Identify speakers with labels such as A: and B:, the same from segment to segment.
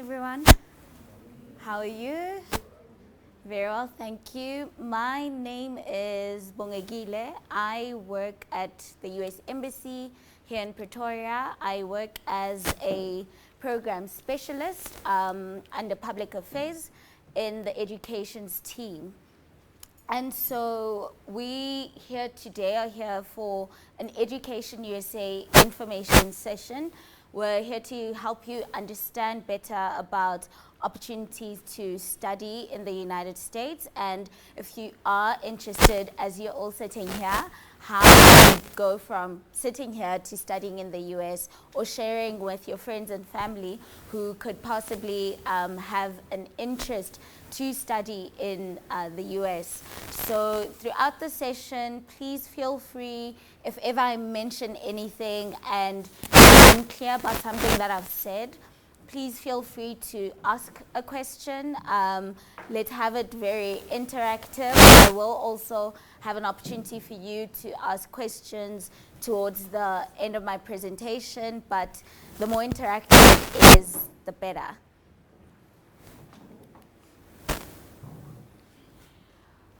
A: Everyone, how are you? Very well, thank you. My name is Bongekile. I work at the US Embassy here in Pretoria. I work as a program specialist under public affairs in the educations team. And so we here today are here for an Education USA information session. We're here to help you understand better about opportunities to study in the United States. And if you are interested, as you're all sitting here, how you go from sitting here to studying in the US or sharing with your friends and family who could possibly have an interest to study in the US. So throughout the session, please feel free, if ever I mention anything and you're unclear about something that I've said, please feel free to ask a question. Let's have it very interactive. I will also have an opportunity for you to ask questions towards the end of my presentation, but the more interactive is, the better.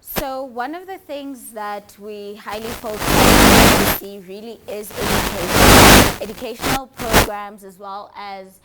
A: So one of the things that we highly focus on really is education, educational programs, as well as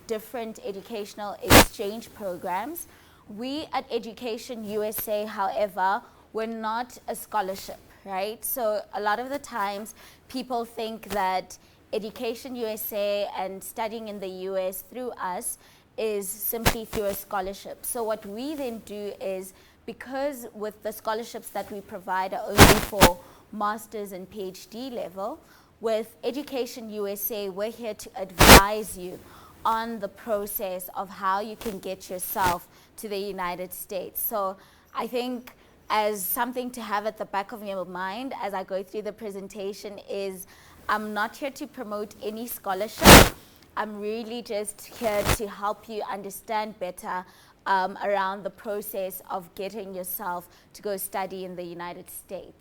A: different educational exchange programs. We at Education USA, however, we're not a scholarship, right? So a lot of the times people think that Education USA and studying in the US through us is simply through a scholarship. So what we then do is, because with the scholarships that we provide are only for master's and PhD level, with Education USA, we're here to advise you on the process of how you can get yourself to the United States. So I think as something to have at the back of your mind as I go through the presentation is, I'm not here to promote any scholarship. I'm really just here to help you understand better around the process of getting yourself to go study in the United States.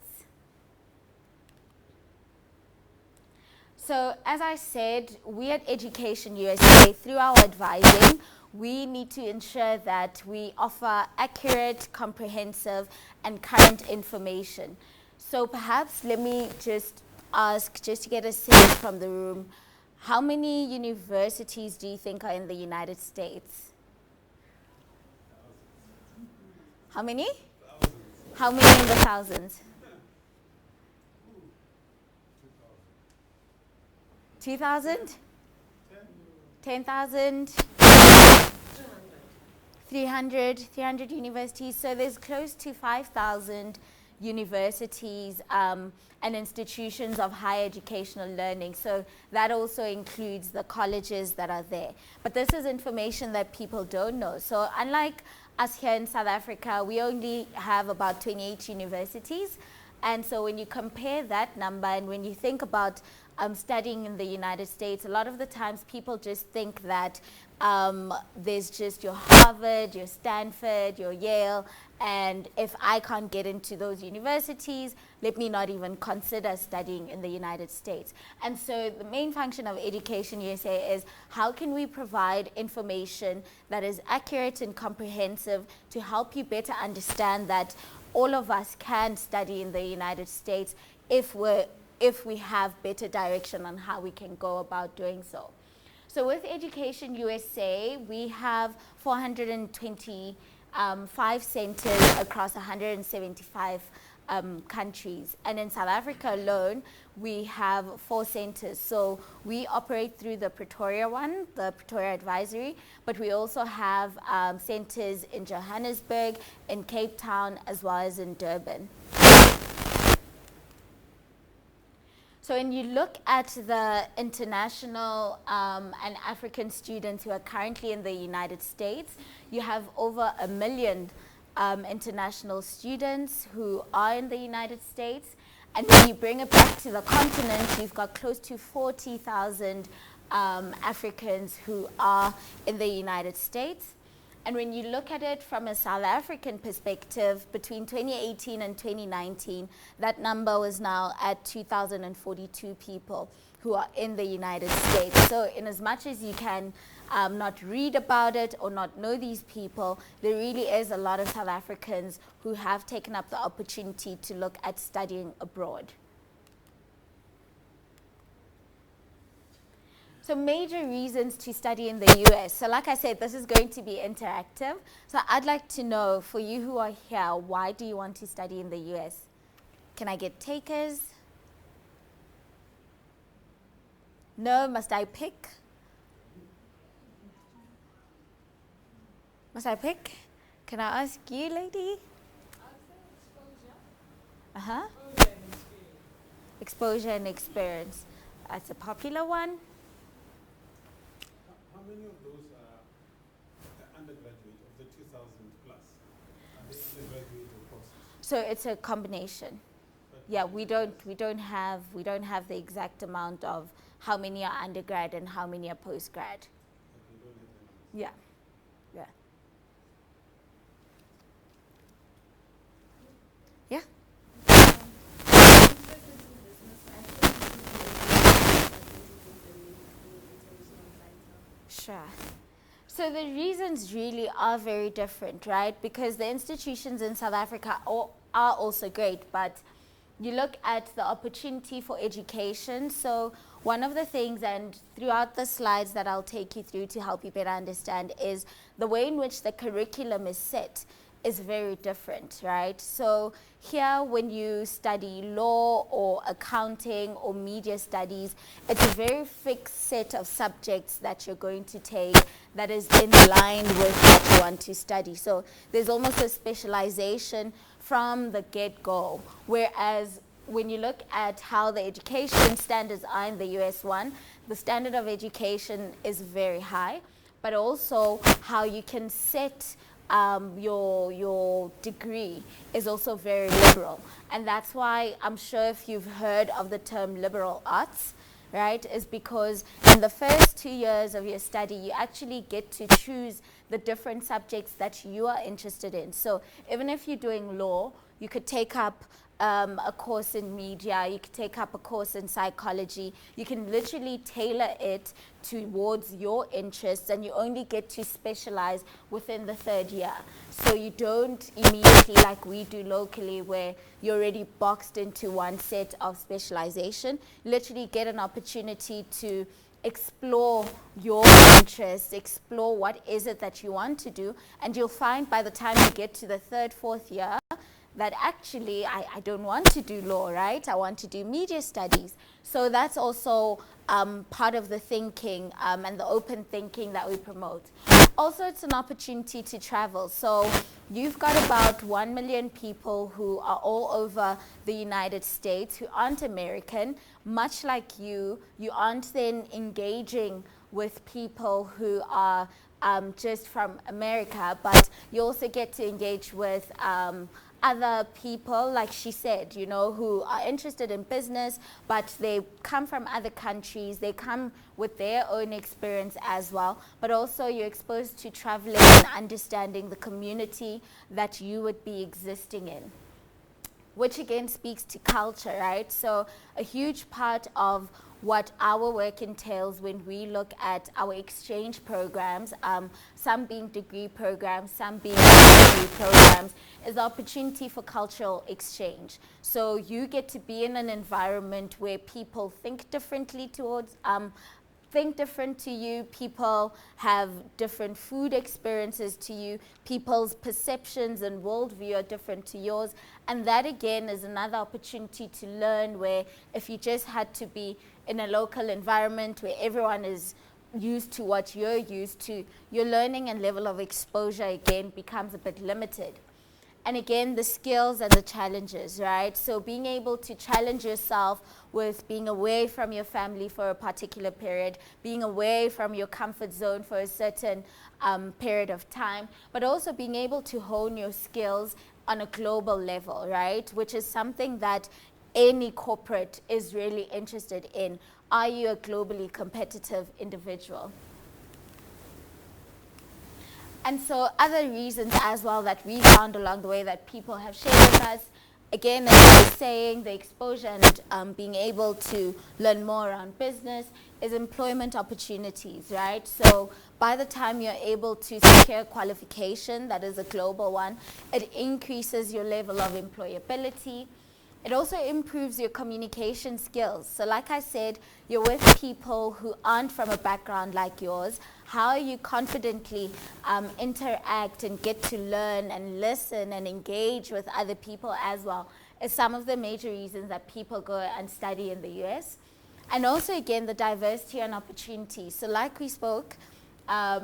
A: So as I said, we at Education USA, through our advising, we need to ensure that we offer accurate, comprehensive, and current information. So perhaps let me just ask, just to get a sense from the room, how many universities do you think are in the United States? How many? How many in the thousands? 2,000? 10,000? 300 universities. So there's close to 5,000 universities and institutions of higher educational learning. So that also includes the colleges that are there. But this is information that people don't know. So unlike us here in South Africa, we only have about 28 universities. And so when you compare that number and when you think about studying in the United States, a lot of the times people just think that there's just your Harvard, your Stanford, your Yale, and if I can't get into those universities, let me not even consider studying in the United States. And so the main function of Education USA is, how can we provide information that is accurate and comprehensive to help you better understand that all of us can study in the United States if we have better direction on how we can go about doing so. So with Education USA, we have 425 centers across 175 countries. And in South Africa alone, we have 4 centers. So we operate through the Pretoria one, the Pretoria Advisory, but we also have centers in Johannesburg, in Cape Town, as well as in Durban. So when you look at the international and African students who are currently in the United States, you have over 1 million international students who are in the United States. And when you bring it back to the continent, you've got close to 40,000 Africans who are in the United States. And when you look at it from a South African perspective, between 2018 and 2019, that number was now at 2,042 people who are in the United States. So in as much as you can not read about it or not know these people, there really is a lot of South Africans who have taken up the opportunity to look at studying abroad. So major reasons to study in the US. So like I said, this is going to be interactive. So I'd like to know, for you who are here, why do you want to study in the US? Can I get takers? No, must I pick? Must I pick? Can I ask you, lady? Uh-huh. Exposure and experience. That's a popular one.
B: How many of those are the undergraduate of the 2,000 plus? Are they undergraduate or courses?
A: So it's a combination. Yeah, we don't have the exact amount of how many are undergrad and how many are postgrad. Yeah. Yeah. Yeah. Sure. So the reasons really are very different, right? Because the institutions in South Africa are also great, but you look at the opportunity for education. So one of the things, and throughout the slides that I'll take you through to help you better understand, is the way in which the curriculum is set is very different, right? So here, when you study law or accounting or media studies, it's a very fixed set of subjects that you're going to take that is in line with what you want to study. So there's almost a specialization from the get-go, whereas when you look at how the education standards are in the US one, the standard of education is very high, but also how you can set your degree is also very liberal. And that's why I'm sure if you've heard of the term liberal arts, right, is because in the first 2 years of your study, you actually get to choose the different subjects that you are interested in. So even if you're doing law, you could take up a course in media, you could take up a course in psychology. You can literally tailor it towards your interests, and you only get to specialize within the third year. So you don't immediately, like we do locally, where you're already boxed into one set of specialization. Literally get an opportunity to explore your interests, explore what is it that you want to do, and you'll find by the time you get to the third, fourth year, that actually I don't want to do law, right? I want to do media studies. So that's also part of the thinking and the open thinking that we promote. Also, it's an opportunity to travel. So you've got about 1 million people who are all over the United States who aren't American. Much like you aren't then engaging with people who are just from America, but you also get to engage with other people, like she said, you know, who are interested in business, but they come from other countries. They come with their own experience as well, but also you're exposed to traveling and understanding the community that you would be existing in, which again speaks to culture, right? So a huge part of what our work entails when we look at our exchange programs, some being degree programs, some being degree programs, is the opportunity for cultural exchange. So you get to be in an environment where people think differently think different to you, people have different food experiences to you, people's perceptions and worldview are different to yours, and that again is another opportunity to learn, where if you just had to be in a local environment where everyone is used to what you're used to, your learning and level of exposure again becomes a bit limited. And again, the skills and the challenges, right? So being able to challenge yourself with being away from your family for a particular period, being away from your comfort zone for a certain period of time, but also being able to hone your skills on a global level, right? Which is something that any corporate is really interested in. Are you a globally competitive individual? And so other reasons as well that we found along the way that people have shared with us, again, as I was saying, the exposure and being able to learn more around business is employment opportunities, right? So by the time you're able to secure qualification, that is a global one, it increases your level of employability. It also improves your communication skills. So like I said, you're with people who aren't from a background like yours. How you confidently interact and get to learn and listen and engage with other people as well is some of the major reasons that people go and study in the US. And also, again, the diversity and opportunity. So like we spoke,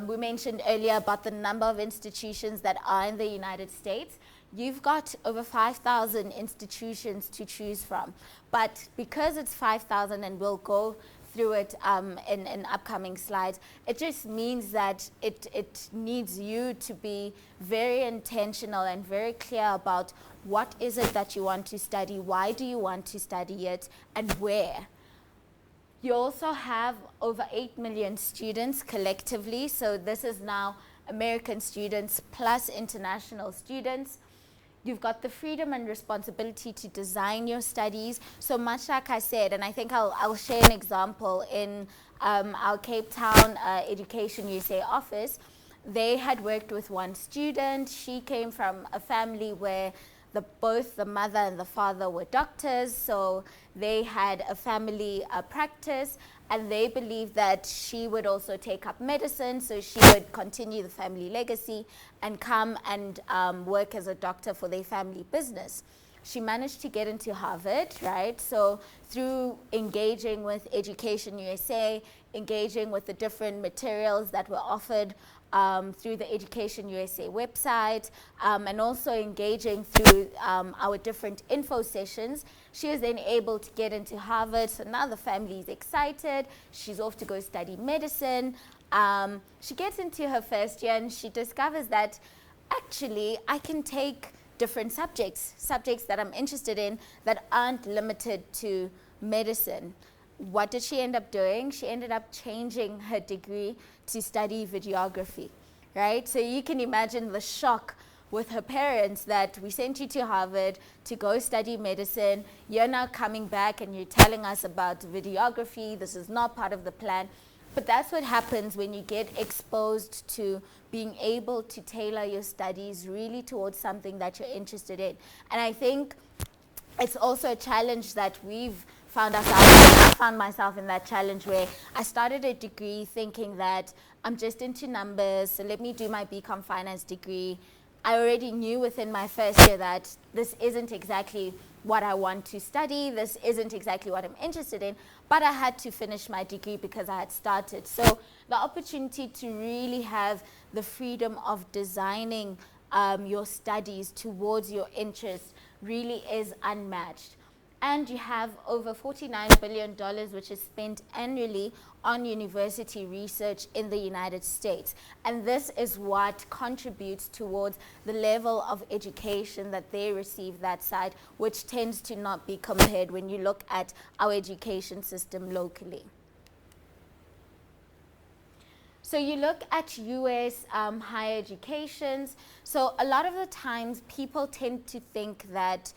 A: we mentioned earlier about the number of institutions that are in the United States. You've got over 5,000 institutions to choose from. But because it's 5,000, and we'll go through it in upcoming slides, it just means that it needs you to be very intentional and very clear about what is it that you want to study, why do you want to study it, and where. You also have over 8 million students collectively, so this is now American students plus international students. You've got the freedom and responsibility to design your studies. So much like I said, and I think I'll share an example in our Cape Town EducationUSA office. They had worked with one student. She came from a family where both the mother and the father were doctors, so they had a family practice, and they believed that she would also take up medicine, so she would continue the family legacy and come and work as a doctor for their family business. She managed to get into Harvard, right? So through engaging with EducationUSA, engaging with the different materials that were offered through the EducationUSA website, and also engaging through our different info sessions, she was then able to get into Harvard. So now the family is excited. She's off to go study medicine. She gets into her first year and she discovers that actually I can take different subjects that I'm interested in that aren't limited to medicine. What did she end up doing? She ended up changing her degree to study videography, right? So you can imagine the shock with her parents that we sent you to Harvard to go study medicine. You're now coming back and you're telling us about videography. This is not part of the plan. But that's what happens when you get exposed to being able to tailor your studies really towards something that you're interested in. And I think it's also a challenge that we've found ourselves in. I found myself in that challenge where I started a degree thinking that I'm just into numbers, so let me do my BCom finance degree. I already knew within my first year that this isn't exactly what I want to study, this isn't exactly what I'm interested in, but I had to finish my degree because I had started. So the opportunity to really have the freedom of designing your studies towards your interests really is unmatched. And you have over $49 billion, which is spent annually on university research in the United States. And this is what contributes towards the level of education that they receive that side, which tends to not be compared when you look at our education system locally. So you look at US higher educations. So a lot of the times people tend to think that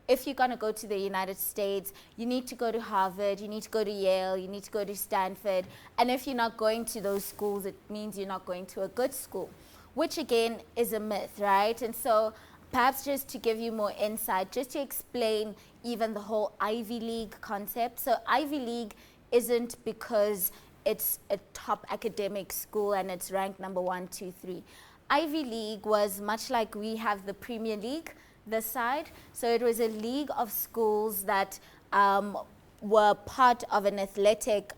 A: if you're going to go to the United States, you need to go to Harvard, you need to go to Yale, you need to go to Stanford. And if you're not going to those schools, it means you're not going to a good school, which again is a myth, right? And so perhaps just to give you more insight, just to explain even the whole Ivy League concept. So Ivy League isn't because it's a top academic school and it's ranked number 1, 2, 3. Ivy League was much like we have the Premier League this side. So it was a league of schools that were part of an athletic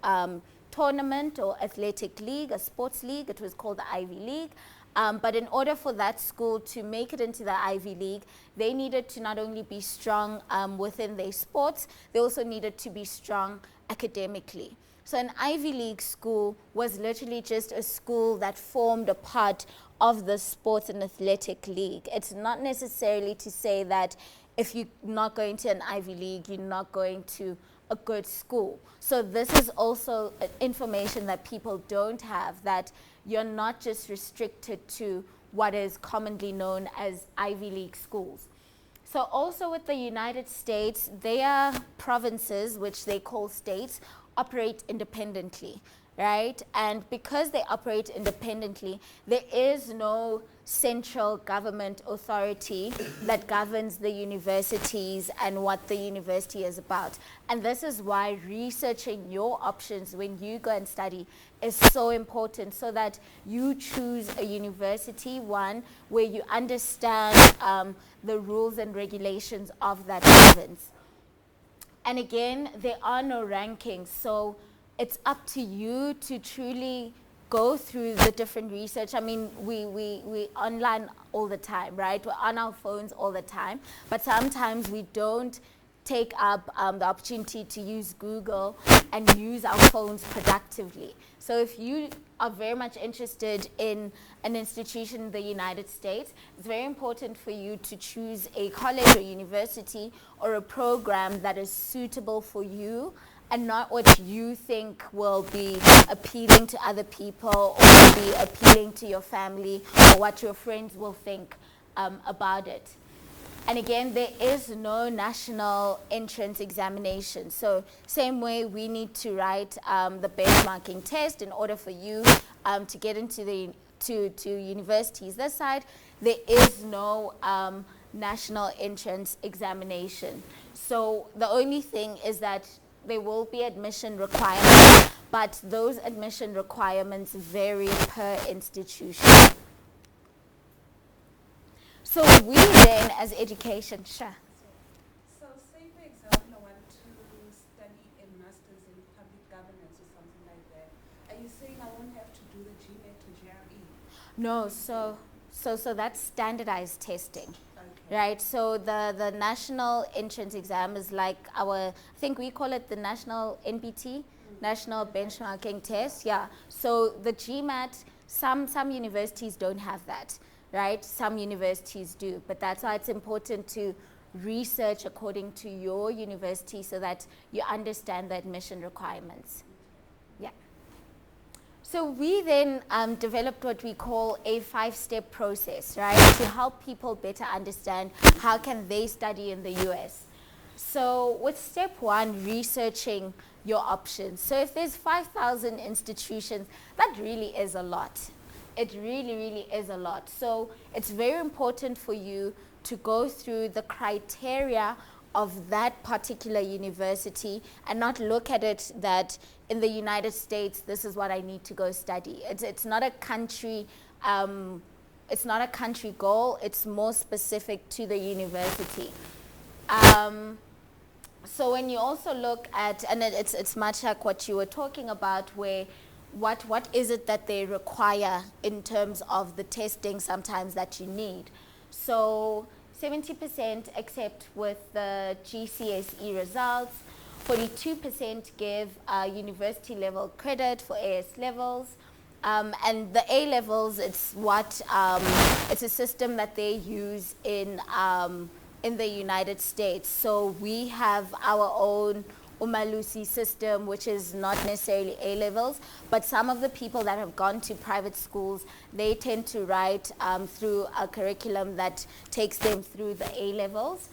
A: tournament or athletic league, a sports league. It was called the Ivy League. But in order for that school to make it into the Ivy League, they needed to not only be strong within their sports, they also needed to be strong academically. So an Ivy League school was literally just a school that formed a part of the sports and athletic league. It's not necessarily to say that if you're not going to an Ivy League, you're not going to a good school. So this is also information that people don't have, that you're not just restricted to what is commonly known as Ivy League schools. So also with the United States, their provinces, which they call states, operate independently, right? And because they operate independently, there is no central government authority that governs the universities and what the university is about. And this is why researching your options when you go and study is so important, so that you choose a university, one, where you understand the rules and regulations of that province. And again, there are no rankings, so it's up to you to truly go through the different research. I mean, we online all the time, right? We're on our phones all the time, but sometimes we don't take up the opportunity to use Google and use our phones productively. So if you are very much interested in an institution in the United States, it's very important for you to choose a college or university or a program that is suitable for you and not what you think will be appealing to other people or will be appealing to your family or what your friends will think about it. And again, there is no national entrance examination. So same way we need to write the benchmarking test in order for you to get into the to universities. This side, there is no national entrance examination. So the only thing is that there will be admission requirements, but those admission requirements vary per institution. So we then, as education,
C: So say for example, I want to study a master's in public governance or something like that. Are you saying I won't have to do the GMAT or GRE?
A: No, so that's standardized testing.
C: Okay.
A: Right, so the national entrance exam is like I think we call it the national NBT, National Benchmarking Test, yeah. So the GMAT, some universities don't have that, right? Some universities do, but that's why it's important to research according to your university so that you understand the admission requirements. Yeah. So we then developed what we call a 5-step process, right, to help people better understand how can they study in the US. So with step 1, researching your options. So if there's 5,000 institutions, that really is a lot. It really, really is a lot. So it's very important for you to go through the criteria of that particular university and not look at it that in the United States, this is what I need to go study. It's not a country, it's not a country goal. It's more specific to the university. So when you also look at, and it's much like what you were talking about, where what is it that they require in terms of the testing sometimes that you need. So 70% accept with the GCSE results, 42% give university level credit for AS levels, and the A levels, it's it's a system that they use in the United States. So we have our own Umalusi system, which is not necessarily A levels, but some of the people that have gone to private schools, they tend to write through a curriculum that takes them through the A levels.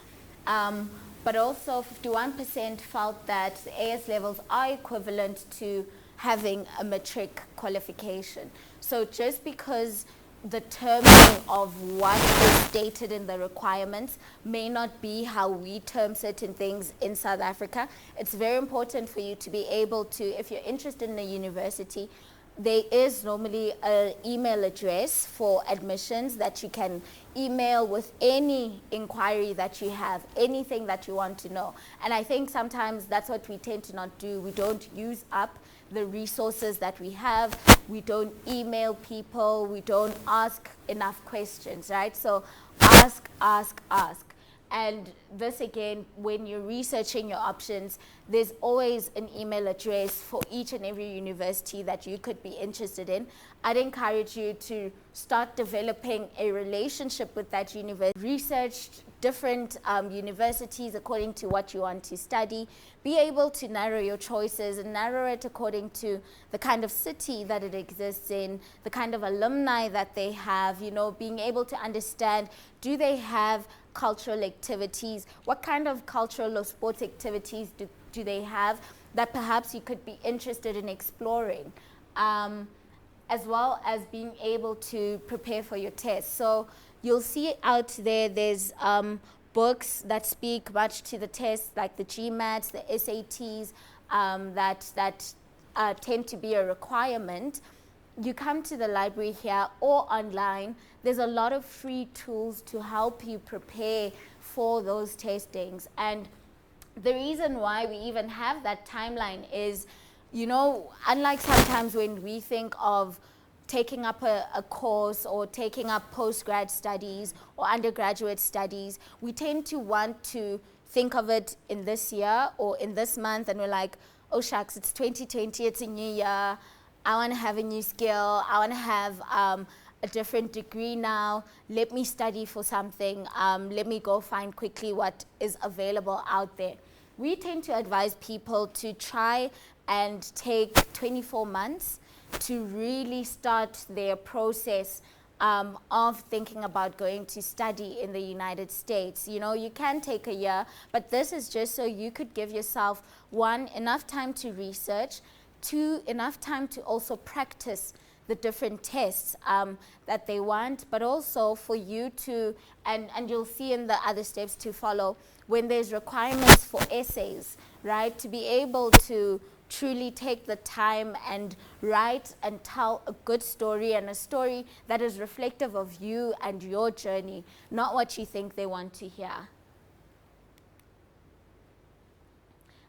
A: But also 51% felt that the AS levels are equivalent to having a matric qualification. So just because the terming of what is stated in the requirements may not be how we term certain things in South Africa, it's very important for you to be able to, if you're interested in a university, there is normally an email address for admissions that you can email with any inquiry that you have, anything that you want to know. And I think sometimes that's what we tend to not do. We don't use up the resources that we have. We don't email people. We don't ask enough questions, right? So ask, ask, ask. And this again, when you're researching your options, there's always an email address for each and every university that you could be interested in. I'd encourage you to start developing a relationship with that university. Research different universities according to what you want to study. Be able to narrow your choices and narrow it according to the kind of city that it exists in, the kind of alumni that they have, you know, being able to understand, do they have cultural activities? What kind of cultural or sports activities do they have that perhaps you could be interested in exploring? As well as being able to prepare for your tests. So you'll see out there's books that speak much to the tests, like the GMATs, the SATs, that tend to be a requirement. You come to the library here or online, there's a lot of free tools to help you prepare for those testings. And the reason why we even have that timeline is, you know, unlike sometimes when we think of taking up a course or taking up postgrad studies or undergraduate studies, we tend to want to think of it in this year or in this month, and we're like, oh shucks, it's 2020, it's a new year, I want to have a new skill, I want to have a different degree now, let me study for something, let me go find quickly what is available out there. We tend to advise people to try and take 24 months to really start their process of thinking about going to study in the United States. You know, you can take a year, but this is just so you could give yourself, one, enough time to research, two, enough time to also practice the different tests that they want, but also for you to, and you'll see in the other steps to follow, when there's requirements for essays, right, to be able to truly take the time and write and tell a good story, and a story that is reflective of you and your journey, not what you think they want to hear.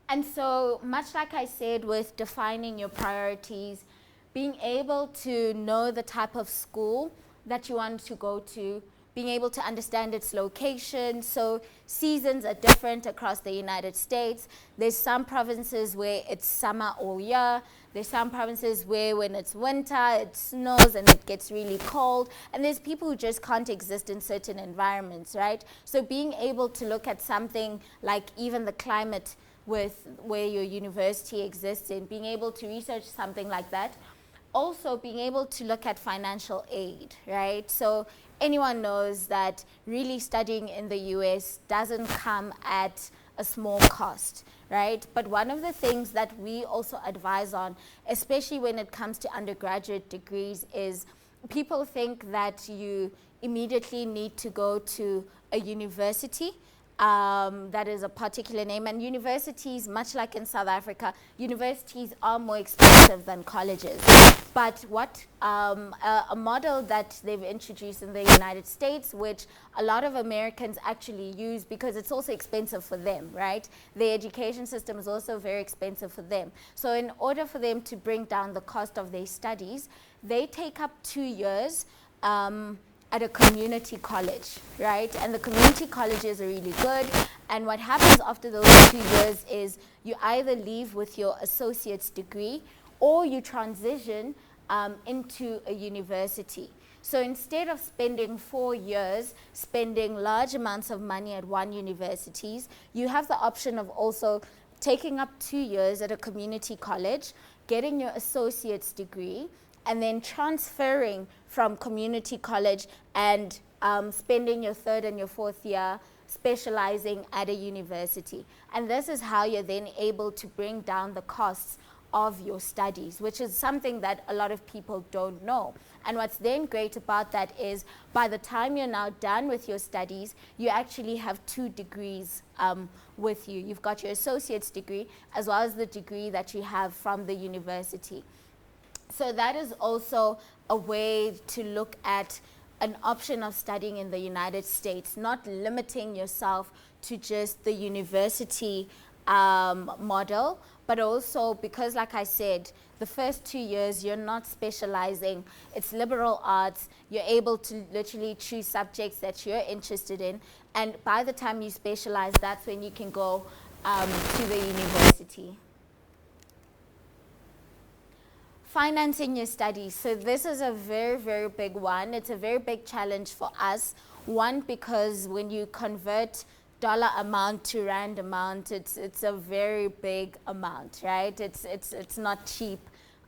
A: And so, much like I said with defining your priorities, being able to know the type of school that you want to go to, being able to understand its location. So seasons are different across the United States. There's some provinces where it's summer all year. There's some provinces where when it's winter, it snows and it gets really cold. And there's people who just can't exist in certain environments, right? So being able to look at something like even the climate with where your university exists in, being able to research something like that. Also being able to look at financial aid, right? So anyone knows that really studying in the US doesn't come at a small cost, right? But one of the things that we also advise on, especially when it comes to undergraduate degrees, is people think that you immediately need to go to a university that is a particular name. And universities, much like in South Africa, universities are more expensive than colleges. But what a model that they've introduced in the United States, which a lot of Americans actually use because it's also expensive for them, right? The education system is also very expensive for them. So in order for them to bring down the cost of their studies, they take up 2 years at a community college, right? And the community colleges are really good. And what happens after those 2 years is you either leave with your associate's degree or you transition into a university. So instead of spending 4 years spending large amounts of money at one university, you have the option of also taking up 2 years at a community college, getting your associate's degree, and then transferring from community college and spending your 3rd and your 4th year specializing at a university. And this is how you're then able to bring down the costs of your studies, which is something that a lot of people don't know. And what's then great about that is by the time you're now done with your studies, you actually have 2 degrees with you. You've got your associate's degree as well as the degree that you have from the university. So that is also a way to look at an option of studying in the United States, not limiting yourself to just the university model, but also because, like I said, the first 2 years you're not specializing. It's liberal arts. You're able to literally choose subjects that you're interested in, and by the time you specialize, that's when you can go to the university. Financing your studies. So this is a very, very big one. It's a very big challenge for us. One, because when you convert dollar amount to rand amount, it's a very big amount, right? It's not cheap.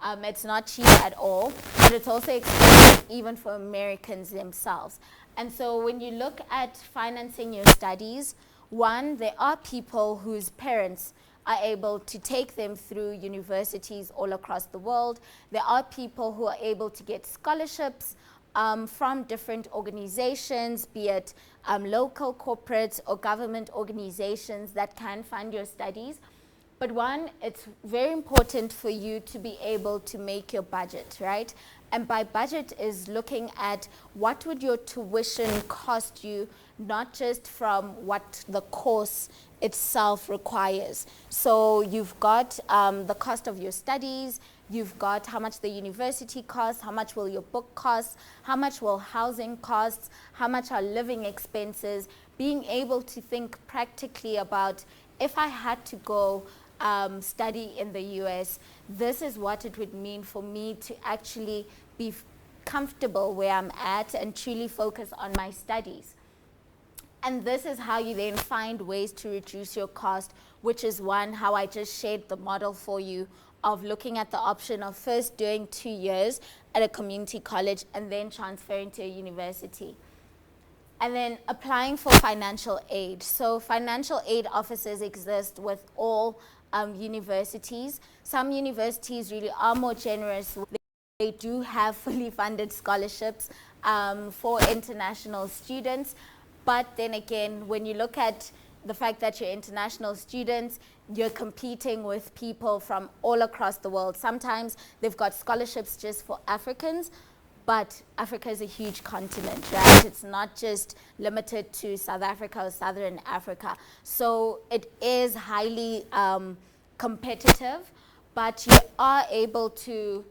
A: It's not cheap at all, but it's also expensive even for Americans themselves. And so when you look at financing your studies, one, there are people whose parents are able to take them through universities all across the world. There are people who are able to get scholarships from different organizations, be it local corporates or government organizations that can fund your studies. But one, it's very important for you to be able to make your budget, right? And by budget is looking at what would your tuition cost you, not just from what the course itself requires. So you've got the cost of your studies, you've got how much the university costs, how much will your book cost, how much will housing costs, how much are living expenses, being able to think practically about, if I had to go study in the US, this is what it would mean for me to actually be comfortable where I'm at and truly focus on my studies. And this is how you then find ways to reduce your cost, which is one, how I just shared the model for you of looking at the option of first doing 2 years at a community college and then transferring to a university. And then applying for financial aid. So financial aid offices exist with all universities. Some universities really are more generous. They do have fully funded scholarships for international students. But then again, when you look at the fact that you're international students, you're competing with people from all across the world. Sometimes they've got scholarships just for Africans, but Africa is a huge continent, right? It's not just limited to South Africa or Southern Africa. So it is highly competitive, but you are able to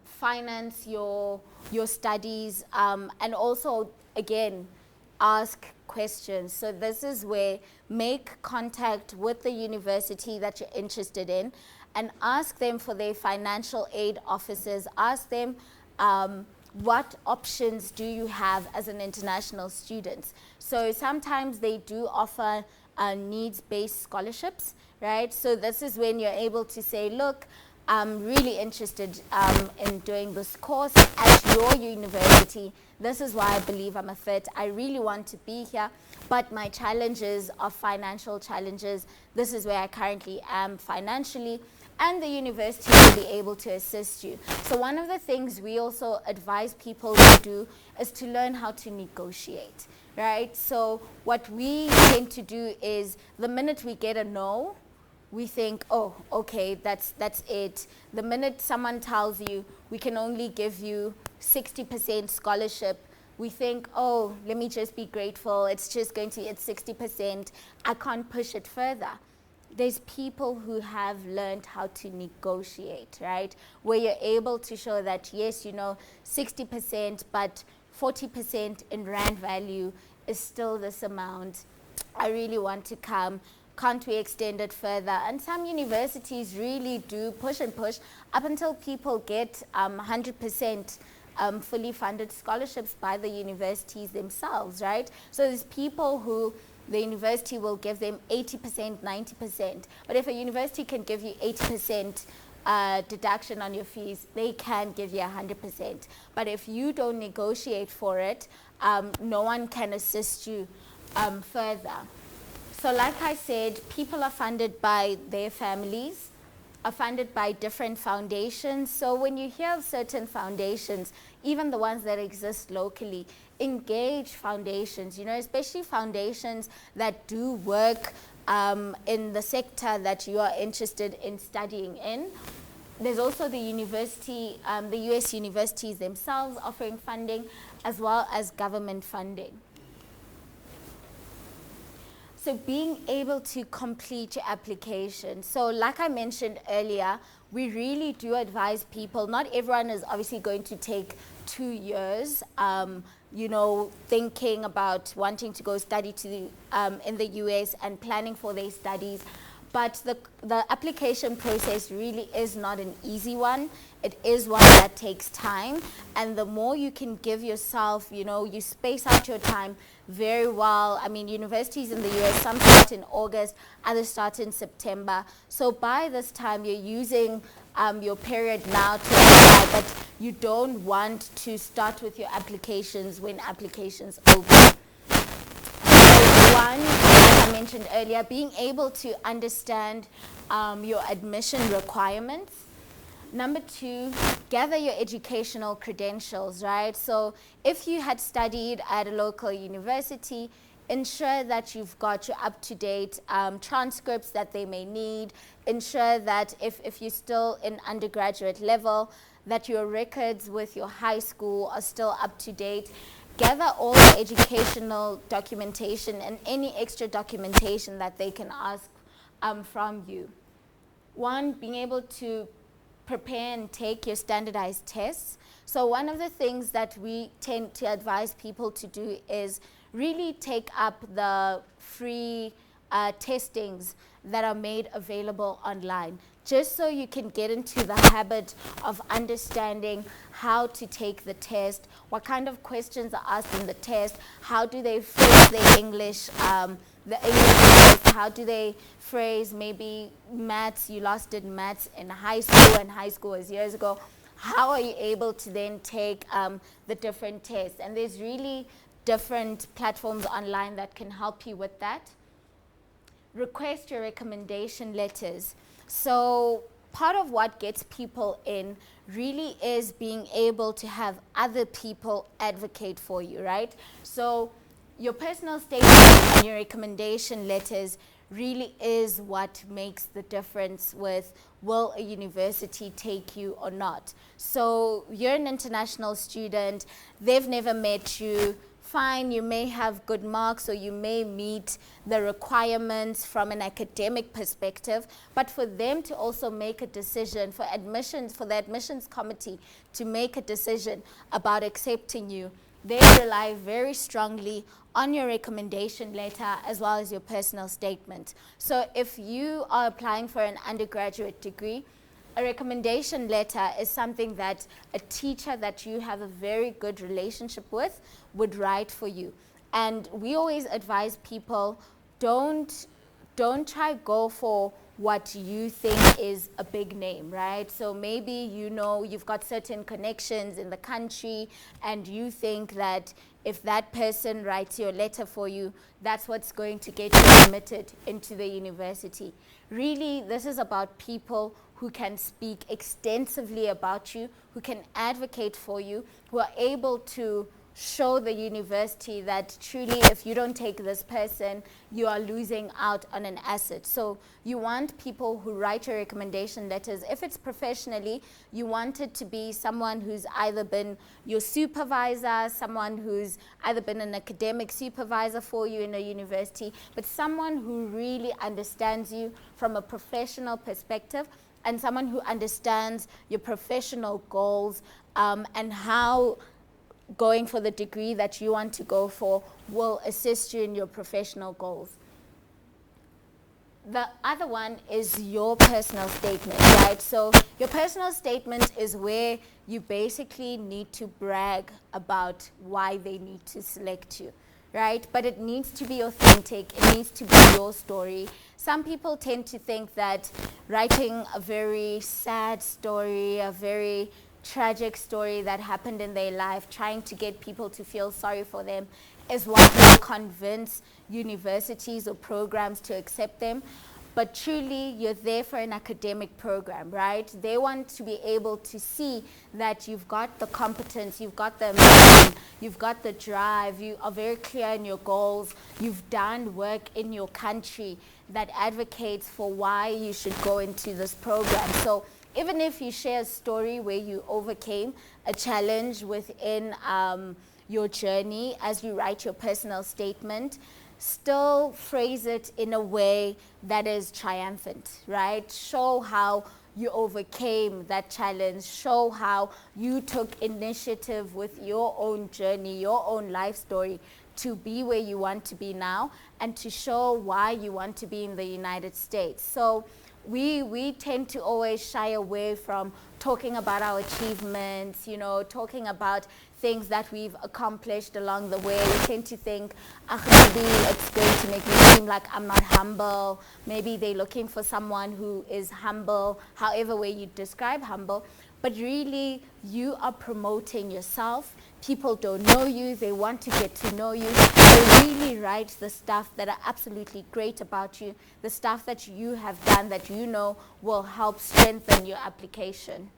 A: finance your studies and also, again, ask questions. So this is where make contact with the university that you're interested in and ask them for their financial aid officers. Ask them what options do you have as an international student. So sometimes they do offer needs-based scholarships, right? So this is when you're able to say, look, I'm really interested in doing this course at your university. This is why I believe I'm a fit. I really want to be here, but my challenges are financial challenges. This is where I currently am financially, and the university will be able to assist you. So one of the things we also advise people to do is to learn how to negotiate, right? So what we tend to do is the minute we get a no, we think, oh, okay, that's it. The minute someone tells you we can only give you 60% scholarship, we think, oh, let me just be grateful. It's just going to be at 60%. I can't push it further. There's people who have learned how to negotiate, right? Where you're able to show that, yes, 60%, but 40% in rand value is still this amount. I really want to come. Can't we extend it further? And some universities really do push and push up until people get 100% fully funded scholarships by the universities themselves, right? So there's people who the university will give them 80%, 90%. But if a university can give you 80% deduction on your fees, they can give you 100%. But if you don't negotiate for it, no one can assist you further. So like I said, people are funded by their families, are funded by different foundations. So when you hear of certain foundations, even the ones that exist locally, engage foundations, especially foundations that do work in the sector that you are interested in studying in. There's also the university, the US universities themselves offering funding, as well as government funding. So being able to complete your application. So like I mentioned earlier, we really do advise people, not everyone is obviously going to take 2 years, you know, thinking about wanting to go study to in the US and planning for their studies. But the application process really is not an easy one. It is one that takes time. And the more you can give yourself, you know, you space out your time very well. I mean, universities in the US, some start in August, others start in September. So by this time, you're using your period now to apply, but you don't want to start with your applications when applications open. One, as I mentioned earlier, being able to understand your admission requirements. Number 2, gather your educational credentials, right? So if you had studied at a local university, ensure that you've got your up-to-date transcripts that they may need. Ensure that if you're still in undergraduate level, that your records with your high school are still up to date. Gather all the educational documentation and any extra documentation that they can ask from you. One, being able to prepare and take your standardized tests. So one of the things that we tend to advise people to do is really take up the free testings that are made available online, just so you can get into the habit of understanding how to take the test, what kind of questions are asked in the test, how do they phrase the English test, how do they phrase maybe maths, you lost in maths in high school, and high school was years ago. How are you able to then take the different tests? And there's really different platforms online that can help you with that. Request your recommendation letters. So part of what gets people in really is being able to have other people advocate for you, right? So your personal statement and your recommendation letters really is what makes the difference with will a university take you or not. So you're an international student, they've never met you, fine, you may have good marks or you may meet the requirements from an academic perspective, but for them to also make a decision, for the admissions committee to make a decision about accepting you, they rely very strongly on your recommendation letter as well as your personal statement. So if you are applying for an undergraduate degree, a recommendation letter is something that a teacher that you have a very good relationship with would write for you. And we always advise people, don't try go for what you think is a big name, right? So maybe you know you've got certain connections in the country and you think that if that person writes your letter for you, that's what's going to get you admitted into the university. Really, this is about people who can speak extensively about you, who can advocate for you, who are able to show the university that truly if you don't take this person, you are losing out on an asset. So you want people who write your recommendation letters. If it's professionally, you want it to be someone who's either been your supervisor, someone who's either been an academic supervisor for you in a university, but someone who really understands you from a professional perspective and someone who understands your professional goals and how going for the degree that you want to go for will assist you in your professional goals. The other one is your personal statement, right? So your personal statement is where you basically need to brag about why they need to select you, right? But it needs to be authentic. It needs to be your story. Some people tend to think that writing a very sad story, a very tragic story that happened in their life, trying to get people to feel sorry for them, is what will convince universities or programs to accept them. But truly, you're there for an academic program, right? They want to be able to see that you've got the competence, you've got the ambition, you've got the drive, you are very clear in your goals, you've done work in your country that advocates for why you should go into this program. So even if you share a story where you overcame a challenge within your journey as you write your personal statement, still phrase it in a way that is triumphant, right? Show how you overcame that challenge, show how you took initiative with your own journey, your own life story to be where you want to be now, and to show why you want to be in the United States. So we tend to always shy away from talking about our achievements, talking about things that we've accomplished along the way. We tend to think, maybe it's going to make me seem like I'm not humble. Maybe they're looking for someone who is humble, however way you describe humble. But really, you are promoting yourself. People don't know you. They want to get to know you. So really write the stuff that are absolutely great about you, the stuff that you have done that you know will help strengthen your application.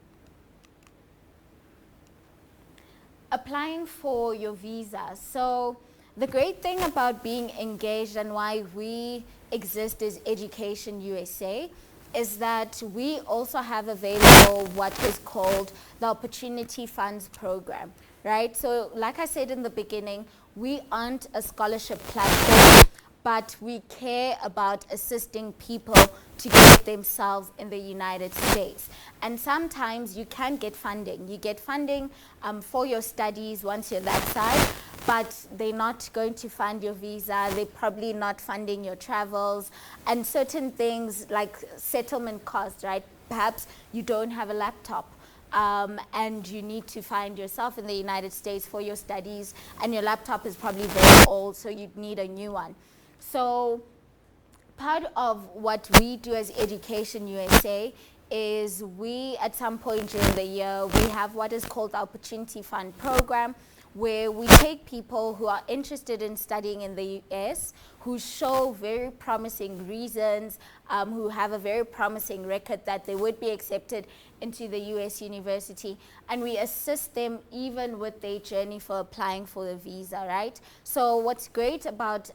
A: Applying for your visa. So the great thing about being engaged and why we exist as Education USA is that we also have available what is called the Opportunity Funds Program, right? So like I said in the beginning, we aren't a scholarship platform, but we care about assisting people to get themselves in the United States. And sometimes you can get funding. You get funding for your studies once you're that side, but they're not going to fund your visa. They're probably not funding your travels and certain things like settlement costs, right? Perhaps you don't have a laptop. And you need to find yourself in the United States for your studies, and your laptop is probably very old, so you'd need a new one. So part of what we do as Education USA is we, at some point during the year, we have what is called the Opportunity Fund Program, where we take people who are interested in studying in the US, who show very promising reasons, who have a very promising record that they would be accepted into the US university, and we assist them even with their journey for applying for the visa, right? So what's great about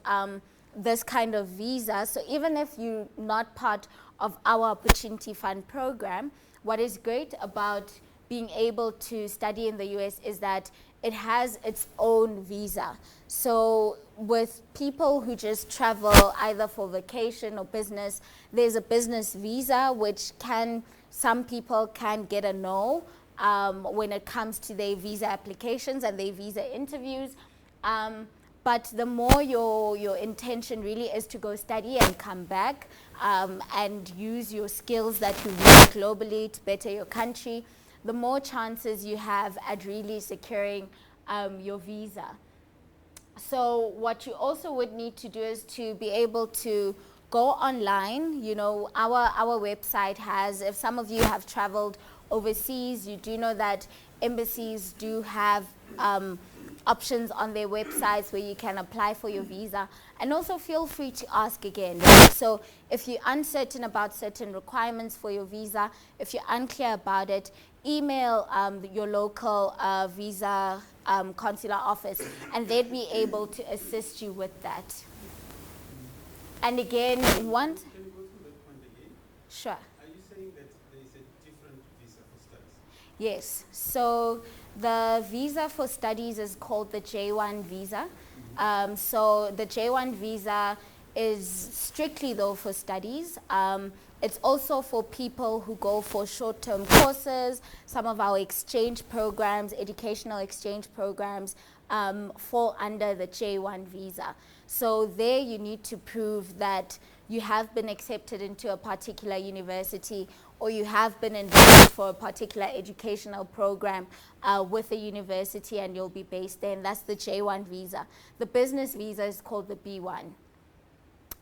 A: this kind of visa, so even if you're not part of our Opportunity Fund Program, what is great about being able to study in the US is that it has its own visa. So with people who just travel either for vacation or business, there's a business visa which some people can get a no when it comes to their visa applications and their visa interviews. But the more your intention really is to go study and come back and use your skills that you learn globally to better your country, the more chances you have at really securing your visa. So what you also would need to do is to be able to go online. Our website has, if some of you have traveled overseas, you do know that embassies do have options on their websites where you can apply for your visa, and also feel free to ask again, right? So if you're uncertain about certain requirements for your visa, if you're unclear about it, email your local visa consular office, and they'd be able to assist you with that. And again,
B: Can you go through that point again?
A: Sure.
B: Are you saying that there is a different visa for studies?
A: Yes. So the visa for studies is called the J1 visa. So the J1 visa is strictly though for studies. It's also for people who go for short-term courses. Some of our exchange programs, educational exchange programs, fall under the J1 visa. So there you need to prove that you have been accepted into a particular university, or you have been enrolled for a particular educational program with a university, and you'll be based there, and that's the J1 visa. The business visa is called the B1.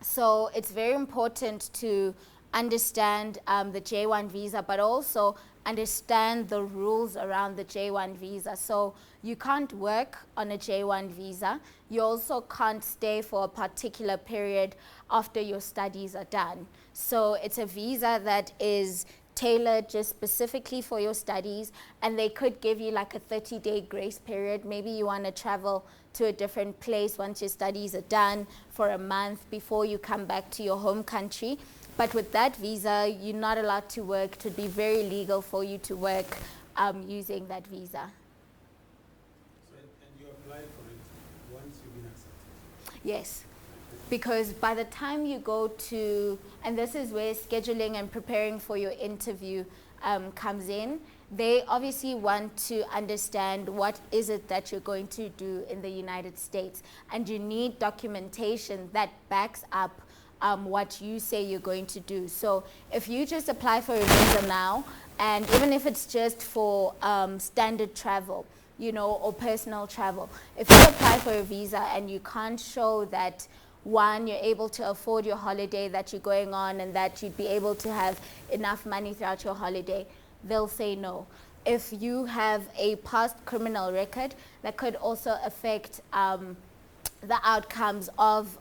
A: So it's very important to understand the J1 visa, but also understand the rules around the J1 visa. So you can't work on a J1 visa. You also can't stay for a particular period after your studies are done. So it's a visa that is tailored just specifically for your studies, and they could give you like a 30-day grace period. Maybe you want to travel to a different place once your studies are done for a month before you come back to your home country. But with that visa, you're not allowed to work. It would be very legal for you to work using that visa.
B: So, and you apply for it once you've been accepted?
A: Yes. because by the time you go to, and this is where scheduling and preparing for your interview comes in, they obviously want to understand what is it that you're going to do in the United States, and you need documentation that backs up what you say you're going to do. So if you just apply for a visa now, and even if it's just for standard travel, you know, or personal travel, if you apply for a visa and you can't show that, one, you're able to afford your holiday that you're going on and that you'd be able to have enough money throughout your holiday, they'll say no. If you have a past criminal record, that could also affect the outcomes of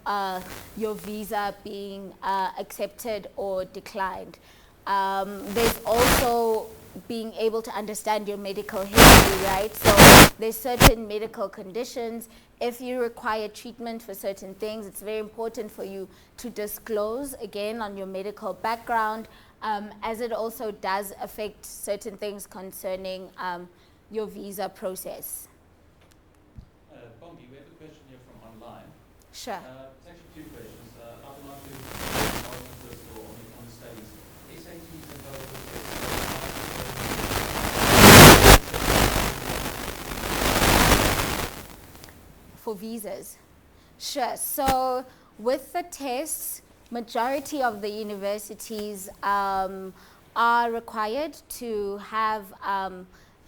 A: your visa being accepted or declined. There's also being able to understand your medical history, right? So there's certain medical conditions. If you require treatment for certain things, it's very important for you to disclose, again, on your medical background, as it also does affect certain things concerning your visa process.
D: Bongi, we have a question here from online.
A: Sure.
D: It's actually two questions. I would like to answer first of all on the studies. SATs and
A: for visas. Sure. So with the tests, majority of the universities are required to have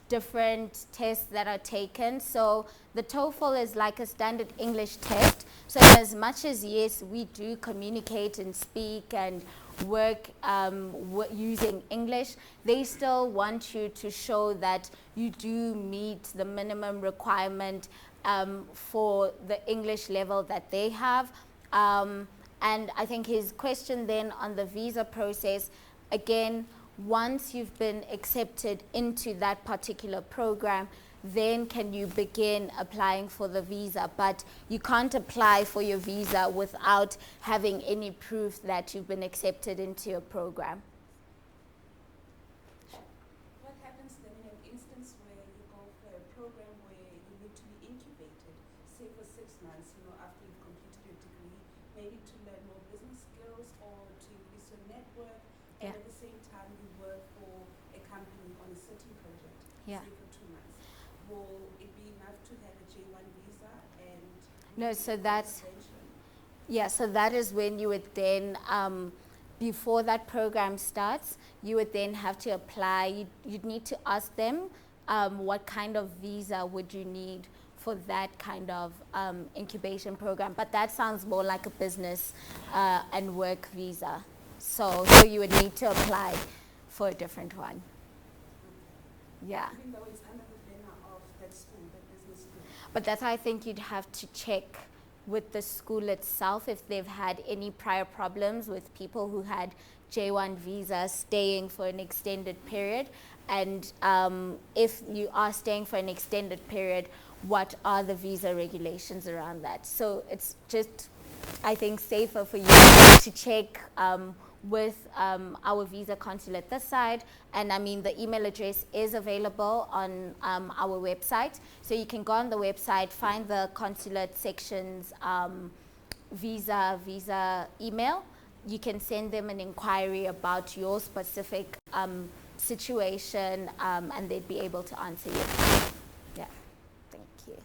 A: different tests that are taken. So the TOEFL is like a standard English test. So as much as, yes, we do communicate and speak and work using English, they still want you to show that you do meet the minimum requirement for the English level that they have. And I think his question then on the visa process, again, once you've been accepted into that particular program, then can you begin applying for the visa. But you can't apply for your visa without having any proof that you've been accepted into a program.
C: What happens then in an instance where you go for a program where you need to be incubated, say for 6 months, you know, after you've completed your degree, maybe to learn more business skills or to increase your network, and
A: Yeah.
C: at the same time you work for a company on a certain project,
A: Yeah.
C: say for 2 months. Will it be enough to have a J1 visa and
A: No, so that's,
C: extension?
A: yeah, so that is when you would then, before that program starts, you would then have to apply. You'd need to ask them what kind of visa would you need for that kind of incubation program. But that sounds more like a business and work visa. So you would need to apply for a different one. Yeah.
C: Even though it's under the banner of that school, that business school.
A: But that's why I think you'd have to check with the school itself if they've had any prior problems with people who had J1 visas staying for an extended period. And if you are staying for an extended period, what are the visa regulations around that? So it's just, I think, safer for you to check with our visa consulate this side. And I mean, the email address is available on our website. So you can go on the website, find the consulate section's visa email. You can send them an inquiry about your specific situation, and they'd be able to answer you. Yeah, thank you.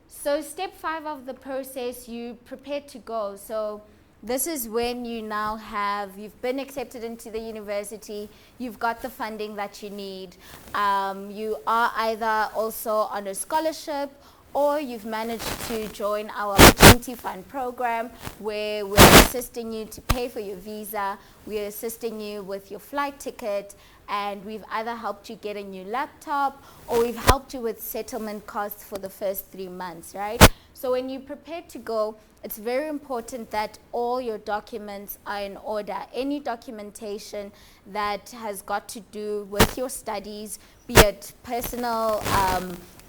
A: So step 5 of the process, you prepare to go. So this is when you now have, you've been accepted into the university, you've got the funding that you need, you are either also on a scholarship, or you've managed to join our Opportunity Fund program, where we're assisting you to pay for your visa, we're assisting you with your flight ticket, and we've either helped you get a new laptop, or we've helped you with settlement costs for the first 3 months, right? So when you prepare to go, it's very important that all your documents are in order. Any documentation that has got to do with your studies, be it personal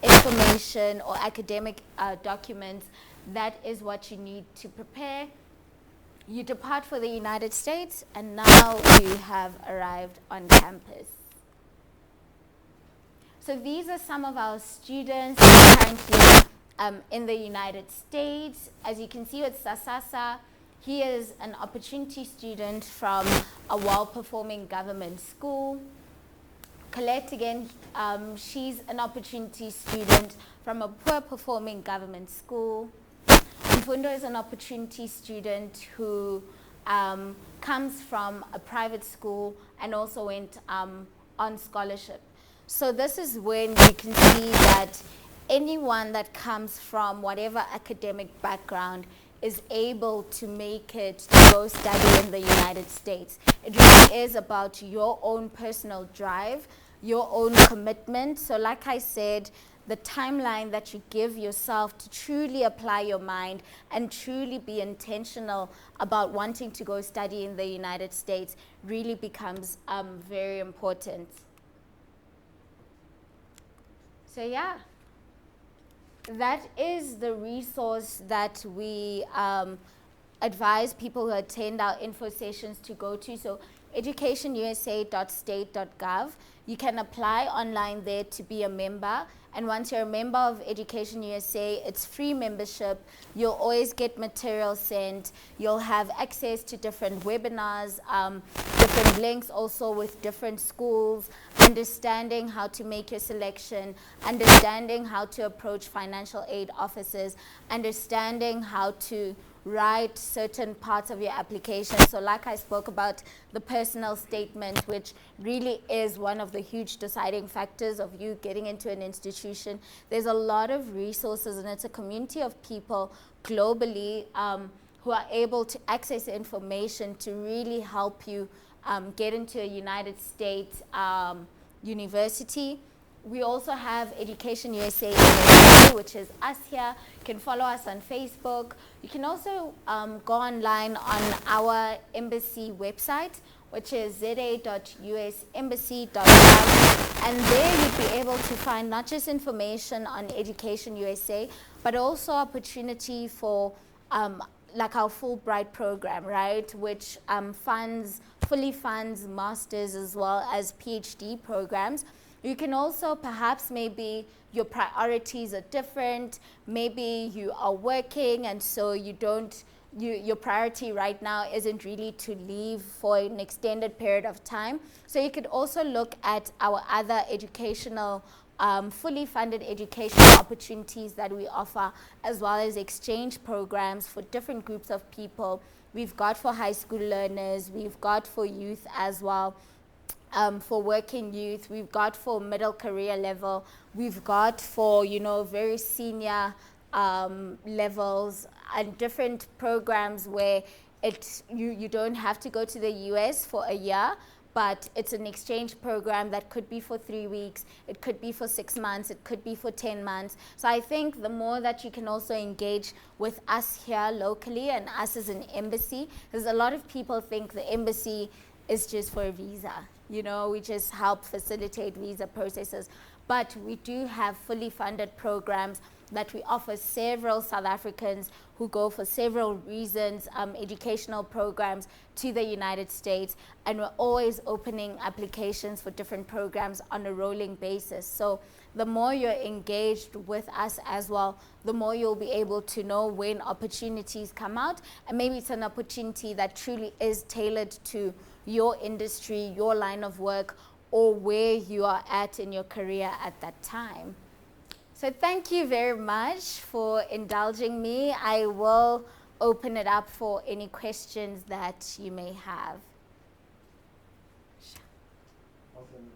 A: information or academic documents, that is what you need to prepare. You depart for the United States, and now you have arrived on campus. So these are some of our students currently in the United States. As you can see with Sasasa, he is an opportunity student from a well-performing government school. Colette, again, she's an opportunity student from a poor-performing government school. Mfundo is an opportunity student who comes from a private school and also went on scholarship. So this is when you can see that anyone that comes from whatever academic background is able to make it to go study in the United States. It really is about your own personal drive, your own commitment. So like I said, the timeline that you give yourself to truly apply your mind and truly be intentional about wanting to go study in the United States really becomes very important. So yeah, that is the resource that we advise people who attend our info sessions to go to. So educationusa.state.gov. You can apply online there to be a member. And once you're a member of Education USA, it's free membership. You'll always get material sent. You'll have access to different webinars, different links also with different schools, understanding how to make your selection, understanding how to approach financial aid officers, understanding how to write certain parts of your application. So like I spoke about the personal statement, which really is one of the huge deciding factors of you getting into an institution. There's a lot of resources, and it's a community of people globally who are able to access information to really help you get into a United States university. We also have Education USA, which is us here. You can follow us on Facebook. You can also go online on our embassy website, which is za.usembassy.gov. And there you'd be able to find not just information on Education USA, but also opportunity for like our Fulbright program, right? Which fully funds masters as well as PhD programs. You can also perhaps maybe your priorities are different. Maybe you are working and so your priority right now isn't really to leave for an extended period of time. So you could also look at our other educational, fully funded educational opportunities that we offer, as well as exchange programs for different groups of people. We've got for high school learners, we've got for youth as well. For working youth, we've got for middle career level, we've got for, very senior levels, and different programs where you don't have to go to the US for a year, but it's an exchange program that could be for 3 weeks, it could be for 6 months, it could be for 10 months. So I think the more that you can also engage with us here locally and us as an embassy, because a lot of people think the embassy is just for a visa. We just help facilitate visa processes. But we do have fully funded programs that we offer several South Africans who go for several reasons, educational programs to the United States. And we're always opening applications for different programs on a rolling basis. So the more you're engaged with us as well, the more you'll be able to know when opportunities come out. And maybe it's an opportunity that truly is tailored to your industry, your line of work, or where you are at in your career at that time. So thank you very much for indulging me. I will open it up for any questions that you may have.
B: Awesome.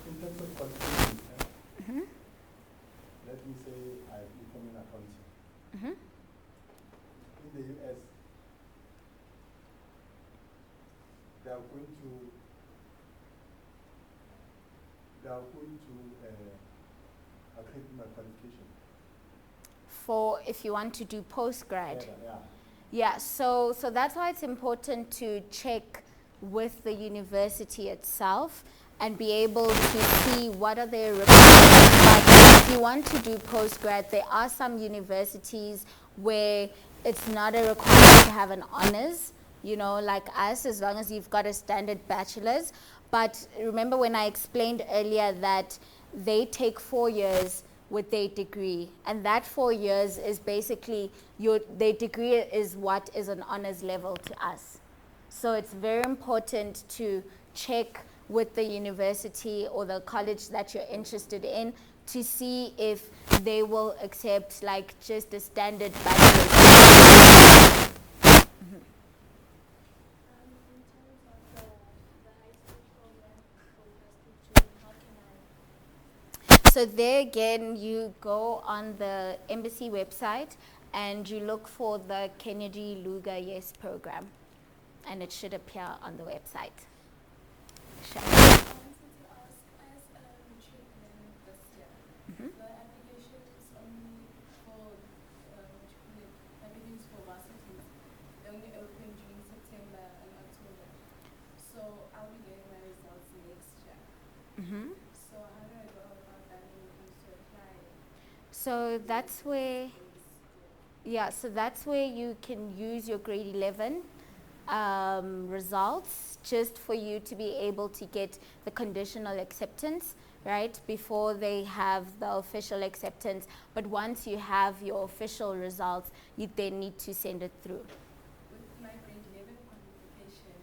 B: In terms of qualifications, let me say I become an accountant. In the US, they are going to accredit my qualification.
A: For if you want to do postgrad.
B: Yeah.
A: Yeah, so that's why it's important to check with the university itself and be able to see what are their requirements. But if you want to do postgrad, there are some universities where it's not a requirement to have an honors, like us, as long as you've got a standard bachelor's. But remember when I explained earlier that they take 4 years, with their degree. And that 4 years is basically their degree is what is an honors level to us. So it's very important to check with the university or the college that you're interested in to see if they will accept like just a standard bachelor's. So there again, you go on the embassy website and you look for the Kennedy Luga Yes program, and it should appear on the website. Sure.
E: I wanted to ask, as a retreat learning this year, the application is only for everything's for varsities. They only open during September and October. So I'll be getting my results next year. So how do I go about that when it comes to applying?
A: So that's where, so that's where you can use your grade 11 results just for you to be able to get the conditional acceptance, right, before they have the official acceptance. But once you have your official results, you then need to send it through.
E: With my grade 11 qualification,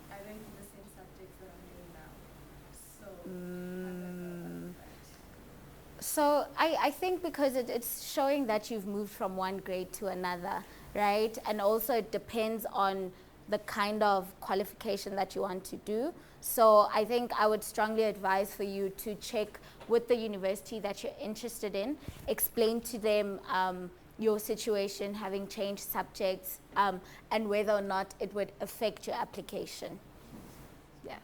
E: I went to the same subjects that I'm doing now. So how do I go about that?
A: So I think because it's showing that you've moved from one grade to another, right? And also it depends on the kind of qualification that you want to do. So I think I would strongly advise for you to check with the university that you're interested in, explain to them your situation, having changed subjects, and whether or not it would affect your application. Yeah.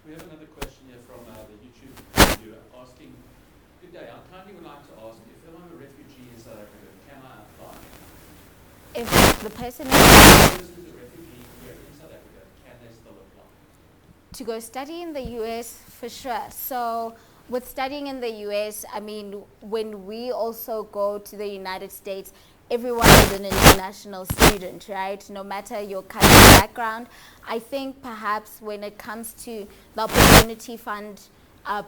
D: We have another question here from the YouTube viewer asking, good day, I kindly would like to ask if I'm a refugee in South Africa, can I apply?
A: If the person
D: Who's a refugee here in South Africa, can they still apply?
A: to go study in the US, for sure. So with studying in the US, I mean, when we also go to the United States, everyone is an international student, right? No matter your country background. I think perhaps when it comes to the Opportunity Fund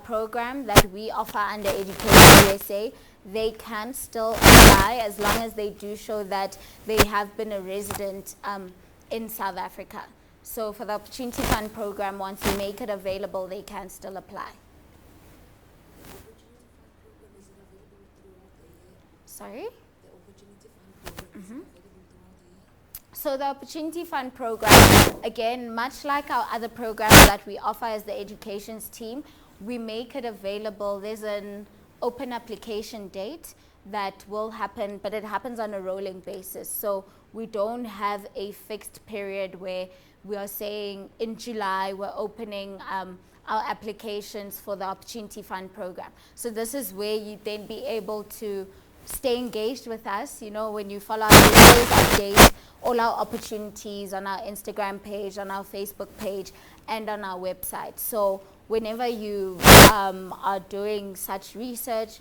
A: program that we offer under EducationUSA, they can still apply as long as they do show that they have been a resident in South Africa. So for the Opportunity Fund program, once you make it available, they can still apply. Sorry? So the Opportunity Fund program, again, much like our other programs that we offer as the educations team, we make it available. There's an open application date that will happen, but it happens on a rolling basis. So we don't have a fixed period where we are saying in July we're opening our applications for the Opportunity Fund program. So this is where you then be able to stay engaged with us. You know, when you follow our videos, updates, all our opportunities on our Instagram page, on our Facebook page, and on our website. So whenever you are doing such research,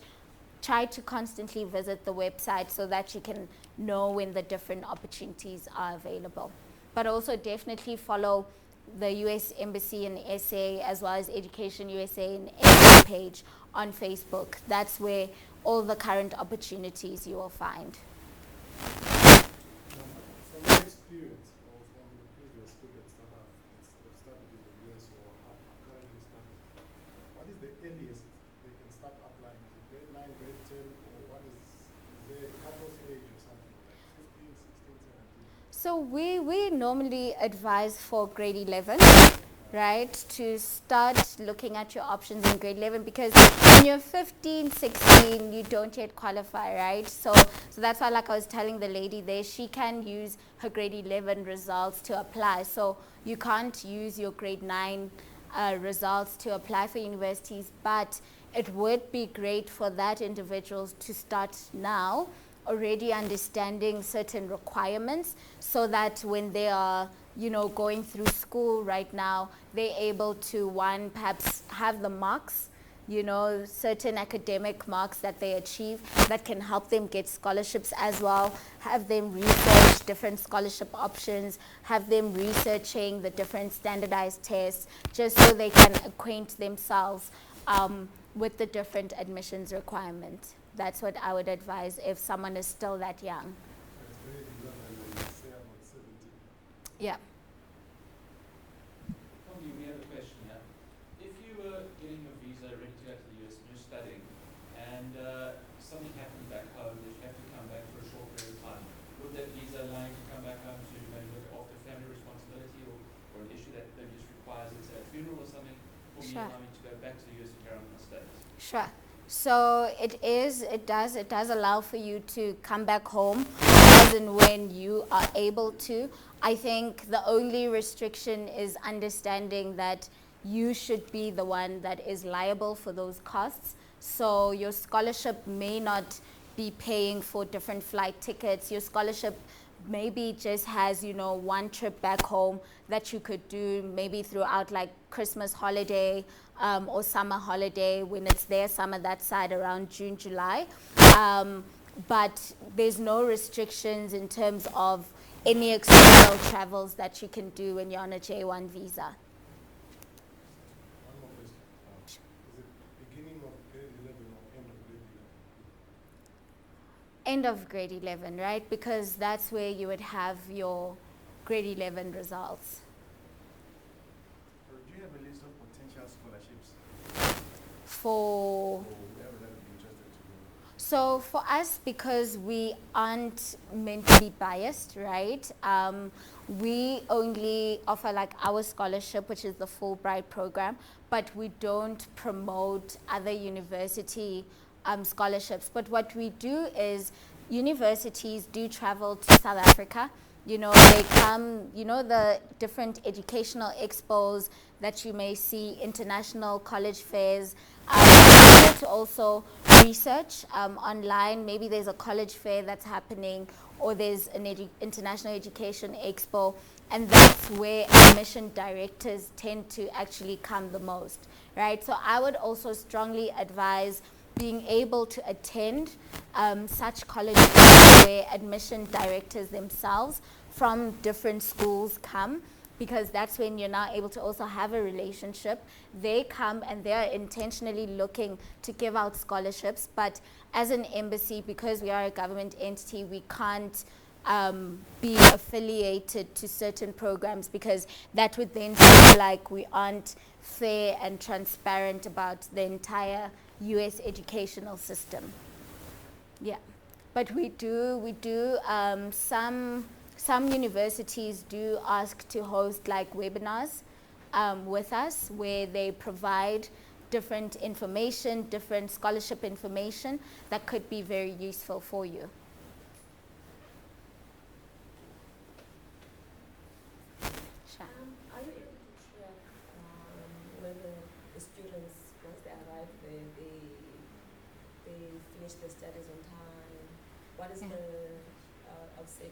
A: try to constantly visit the website so that you can know when the different opportunities are available. But also definitely follow the US Embassy in SA as well as EducationUSA in SA page on Facebook. That's where all the current opportunities you will find.
B: From your experience or from the previous students that have studied in the US or are currently studying, what is the earliest they can start applying? Is it grade 9, grade 10, or what is there a cut-off age or something like 15, 16, 17?
A: So we normally advise for grade 11, right, to start looking at your options in grade 11, because when you're 15, 16, you don't yet qualify, right? So that's why, like I was telling the lady there, she can use her grade 11 results to apply. So you can't use your grade 9 results to apply for universities, but it would be great for that individual to start now, already understanding certain requirements, so that when they are, you know, going through school right now, they're able to, one, perhaps have the marks, you know, certain academic marks that they achieve that can help them get scholarships as well, have them research different scholarship options, have them researching the different standardized tests, just so they can acquaint themselves with the different admissions requirement. That's what I would advise if someone is still that young.
B: It's very young and they say about 17.
A: Yeah.
D: Tommy, we have a question here. If you were getting your visa ready to go to the US and you're studying, and something happened back home that you have to come back for a short period of time, would that visa allow you to come back home to maybe look after family responsibility or an issue that maybe just requires, let's say, a funeral or something, for me
A: Sure.
D: allowing me to go back to the US and carry on my studies?
A: Sure. So it does allow for you to come back home as and when you are able to. I think the only restriction is understanding that you should be the one that is liable for those costs. So your scholarship may not be paying for different flight tickets. Your scholarship maybe just has, one trip back home that you could do maybe throughout like Christmas holiday or summer holiday when it's their summer that side around June, July. But there's no restrictions in terms of any external travels that you can do when you're on a J1 visa.
B: One more question. Is it beginning of grade 11 or end of grade 11?
A: End of grade 11, right? Because that's where you would have your grade 11 results.
F: Do you have a list of potential scholarships
A: For
F: whoever that would be interested to go?
A: So for us, because we aren't meant to be biased, right? We only offer like our scholarship, which is the Fulbright program, but we don't promote other university scholarships. But what we do is universities do travel to South Africa. They come, the different educational expos that you may see, international college fairs. To also research online. Maybe there's a college fair that's happening, or there's an international education expo, and that's where admission directors tend to actually come the most, right? So I would also strongly advise being able to attend such colleges where admission directors themselves from different schools come, because that's when you're now able to also have a relationship. They come and they're intentionally looking to give out scholarships, but as an embassy, because we are a government entity, we can't be affiliated to certain programs, because that would then feel like we aren't fair and transparent about the entire US educational system. Yeah, but we do some universities do ask to host like webinars with us, where they provide different information, different scholarship information that could be very useful for you. Sure.
G: Are you able to track whether the students, once they arrive there, they finish their studies on time? What is
A: Yeah.
G: the, I would say,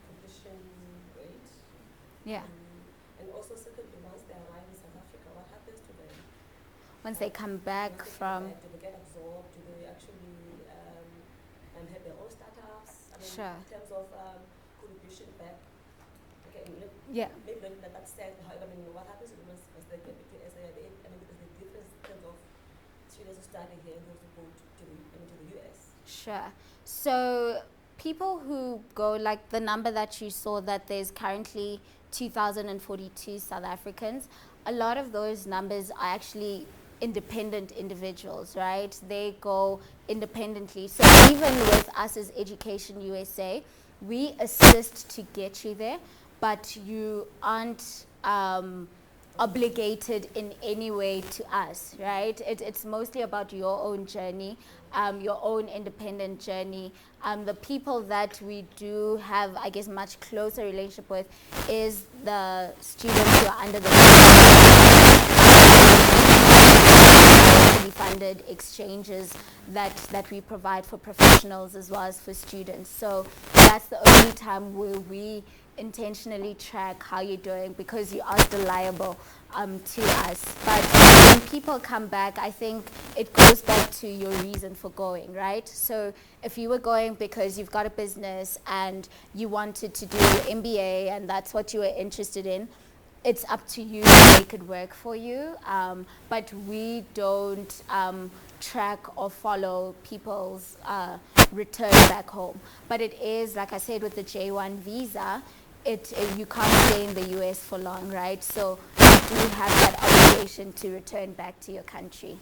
G: completion rate?
A: Yeah.
G: And also, secondly, once they arrive in South Africa, what happens to them?
A: Once they come back
G: Once they
A: from,
G: come back, do they get absorbed? Do they actually have their own startups? I mean,
A: Sure.
G: in terms of contribution back. Okay,
A: yeah.
G: maybe not that said, however, I mean, what happens to them once they get between SA and I mean, there's a difference in terms of students who study here and those who go to the US.
A: Sure. So people who go, like the number that you saw, that there's currently 2,042 South Africans, a lot of those numbers are actually independent individuals, right? They go independently. So even with us as EducationUSA, we assist to get you there, but you aren't obligated in any way to us, right? It's mostly about your own journey, your own independent journey. The people that we do have, I guess, much closer relationship with is the students who are under the funded exchanges that we provide for professionals as well as for students. So that's the only time where we intentionally track how you're doing, because you are still liable to us. But when people come back, I think it goes back to your reason for going, right? So if you were going because you've got a business and you wanted to do MBA and that's what you were interested in, it's up to you to make it work for you. But we don't track or follow people's return back home. But it is, like I said, with the J1 visa, you can't stay in the US for long, right? So you do have that obligation to return back to your country.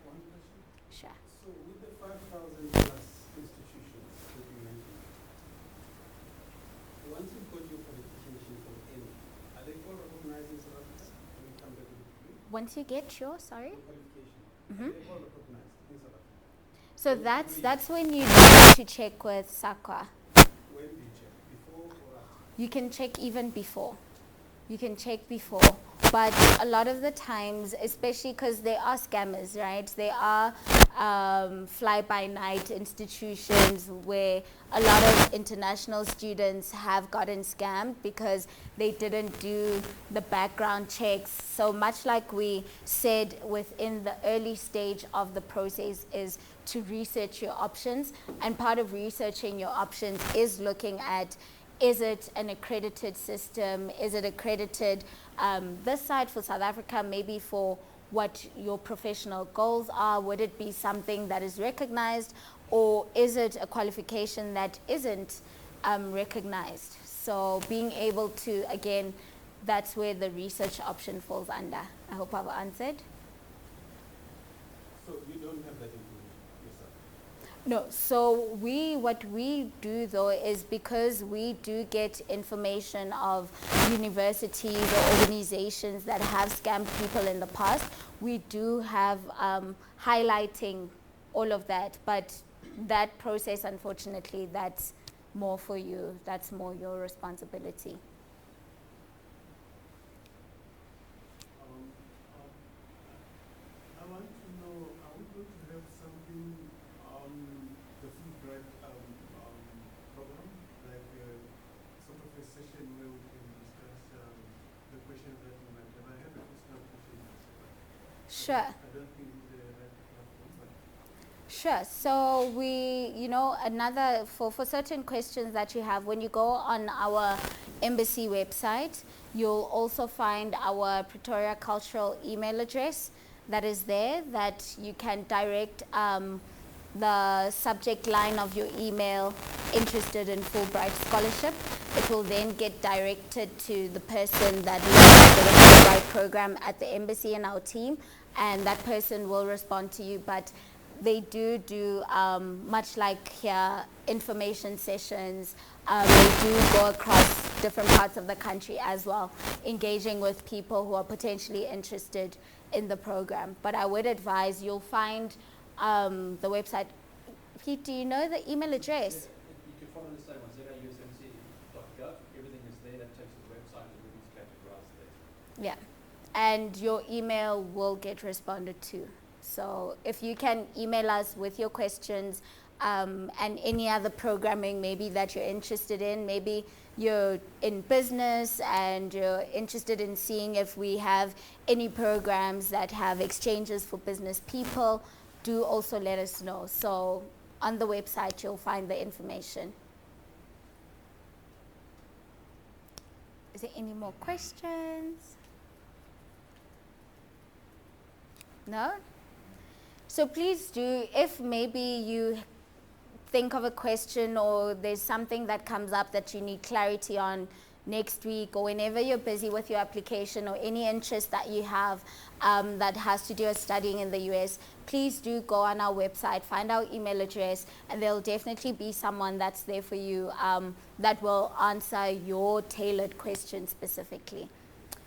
F: One question.
A: Sure.
F: So with the 5,000 plus institutions that you mentioned, once you've got your qualification from any, are they all recognized in South Africa when you come back with a degree?
A: Once you get your, sorry?
F: Your qualification,
A: Mhm.
F: are they all recognized in South Africa?
A: So
F: Those
A: that's
F: degrees,
A: when you need to check with SAQA.
F: when do you check? Before or after?
A: You can check even before. You can check before. But a lot of the times, especially because they are scammers, right? They are fly-by-night institutions where a lot of international students have gotten scammed because they didn't do the background checks. So much like we said within the early stage of the process is to research your options. And part of researching your options is looking at, is it an accredited system? Is it accredited this side for South Africa, maybe for what your professional goals are? Would it be something that is recognized, or is it a qualification that isn't recognized? So being able to, again, that's where the research option falls under. I hope I've answered.
F: So you don't have that information yourself?
A: No, so what we do though is, because we do get information of universities or organizations that have scammed people in the past, we do have highlighting all of that. But that process, unfortunately, that's more for you. That's more your responsibility.
F: I want to know, are we going to have something on the Postgrad program, like sort of a session where we can discuss the questions that we might have? I have a personal question.
A: Sure.
F: I don't think it's the right platform, but
A: Sure. So for certain questions that you have, when you go on our embassy website, you'll also find our Pretoria Cultural email address that is there, that you can direct the subject line of your email, interested in Fulbright scholarship. It will then get directed to the person that leads the Fulbright program at the embassy and our team, and that person will respond to you. But they do much like here, information sessions. They do go across different parts of the country as well, engaging with people who are potentially interested in the program. But I would advise, you'll find the website. Pete, do you know the email address?
D: You can follow the same one, ZAUSMC.gov. Everything is there. That takes to the website. Everything's categorized there.
A: Yeah. And your email will get responded to. So if you can email us with your questions and any other programming maybe that you're interested in, maybe you're in business and you're interested in seeing if we have any programs that have exchanges for business people, do also let us know. So on the website, you'll find the information. Is there any more questions? No? So please do, if maybe you think of a question or there's something that comes up that you need clarity on next week, or whenever you're busy with your application, or any interest that you have that has to do with studying in the US, please do go on our website, find our email address, and there'll definitely be someone that's there for you that will answer your tailored question specifically.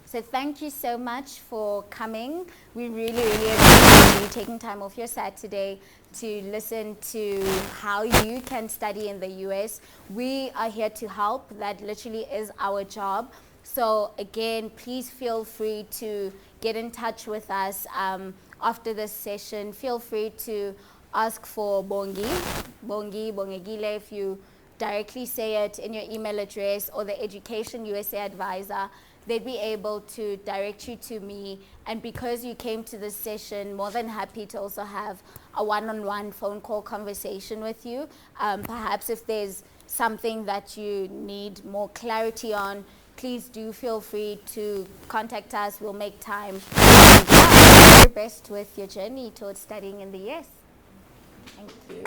A: So thank you so much for coming. We really appreciate you taking time off your Saturday to listen to how you can study in the US. We are here to help. That literally is our job. So again, please feel free to get in touch with us after this session. Feel free to ask for Bongekile, if you directly say it in your email address, or the EducationUSA advisor. They'd be able to direct you to me. And because you came to this session, more than happy to also have a one-on-one phone call conversation with you. Perhaps if there's something that you need more clarity on, please do feel free to contact us. We'll make time. And yeah, all the best with your journey towards studying in the US. Thank you.